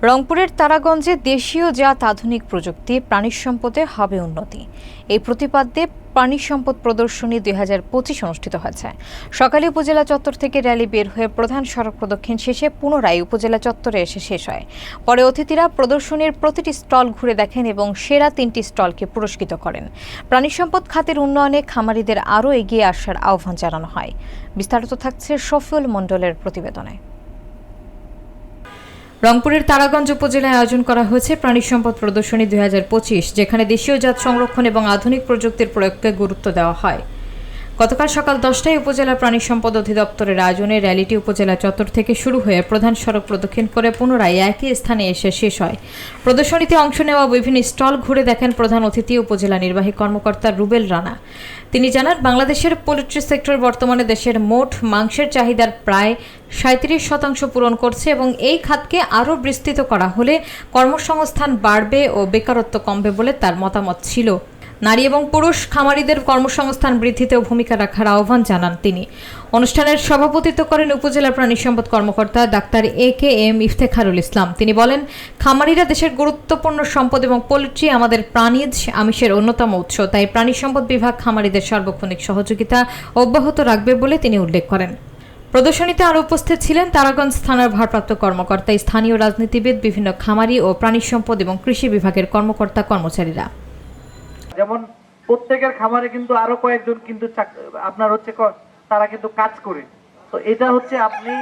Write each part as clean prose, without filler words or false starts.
রংপুরের তারাগঞ্জে দেশীয় জাত আধুনিক প্রযুক্তি প্রাণী সম্পদে হবে উন্নতি। এই প্রতিপাদ্যে প্রাণী সম্পদ প্রদর্শনী 2025 অনুষ্ঠিত হয়েছে। সকালে উপজেলা চত্বর থেকে র্যালি বের হয়ে প্রধান সড়ক প্রদক্ষিণ শেষে পুনরায় উপজেলা চত্বরে এসে শেষ হয়। পরে অতিথিরা প্রদর্শনীর প্রতিটি স্টল ঘুরে দেখেন এবং সেরা 3টি স্টলকে পুরস্কৃত করেন। প্রাণী সম্পদ খাতের উন্নয়নে খামারিদের আরও এগিয়ে আসার আহ্বান জানানো হয়। বিস্তারিত থাকছে শফিউল মণ্ডলের প্রতিবেদনে। রংপুরের তারাগঞ্জ উপজেলায় আয়োজন করা হয়েছে প্রাণী সম্পদ প্রদর্শনী 2025, যেখানে দেশীয় জাত সংরক্ষণ এবং আধুনিক প্রযুক্তির প্রয়োগকে গুরুত্ব দেওয়া হয়। গতকাল সকাল 10টায় উপজেলা প্রাণী সম্পদ অধিদপ্তরের আয়োজনে র্যালিটি উপজেলা চত্বর থেকে শুরু হয়ে প্রধান সড়ক প্রদক্ষিণ করে পুনরায় একই স্থানে এসে শেষ হয়। প্রদর্শনীতে অংশ নেওয়া বিভিন্ন স্টল ঘুরে দেখেন প্রধান অতিথি উপজেলা নির্বাহী কর্মকর্তা রুবেল রানা। তিনি জানান, বাংলাদেশের পোল্ট্রি সেক্টর বর্তমানে দেশের মোট মাংসের চাহিদার প্রায় 37% পূরণ করছে এবং এই খাতকে আরও বিস্তৃত করা হলে কর্মসংস্থান বাড়বে ও বেকারত্ব কমবে বলে তার মতামত ছিল। নারী এবং পুরুষ খামারিদের কর্মসংস্থান বৃদ্ধিতেও ভূমিকা রাখার আহ্বান জানান তিনি। অনুষ্ঠানের সভাপতিত্ব করেন উপজেলা প্রাণী সম্পদ কর্মকর্তা ডাক্তার AKM ইফতেখারুল ইসলাম। তিনি বলেন, খামারিরা দেশের গুরুত্বপূর্ণ সম্পদ এবং পোল্ট্রি আমাদের প্রাণীজ আমিষের অন্যতম উৎস। তাই প্রাণী সম্পদ বিভাগ খামারিদের সার্বক্ষণিক সহযোগিতা অব্যাহত রাখবে বলে তিনি উল্লেখ করেন। প্রদর্শনীতে আরও উপস্থিত ছিলেন তারাগঞ্জ থানার ভারপ্রাপ্ত কর্মকর্তা, স্থানীয় রাজনীতিবিদ, বিভিন্ন খামারি ও প্রাণী সম্পদ এবং কৃষি বিভাগের কর্মকর্তা কর্মচারীরা। যেমন প্রত্যেকের খামারে কিন্তু আরো কয়েকজন কিন্তু আপনার তারা কিন্তু কাজ করে। তো এটা আপনি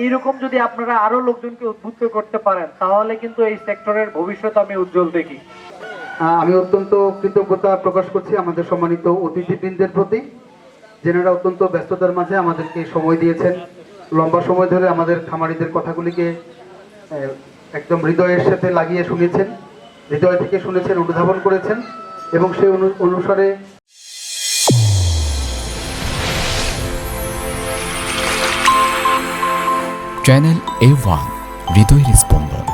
এইরকম যদি আপনারা আরো লোকজনকে উদ্বুদ্ধ করতে পারেন, তাহলে কিন্তু এই সেক্টরের ভবিষ্যৎ আমি উজ্জ্বল দেখি। আমি অত্যন্ত কৃতজ্ঞতা প্রকাশ করছি আমাদের সম্মানিত অতিথিবৃন্দের প্রতি, যেনারা অত্যন্ত ব্যস্ততার মাঝে আমাদেরকে সময় দিয়েছেন, লম্বা সময় ধরে আমাদের খামারিদের কথাগুলিকে একদম হৃদয়ের সাথে লাগিয়ে শুনেছেন, হৃদয় থেকে শুনেছেন, অনুধাবন করেছেন এবং সেই অনুসারে চ্যানেল A1 হৃদয়ের স্পন্দন।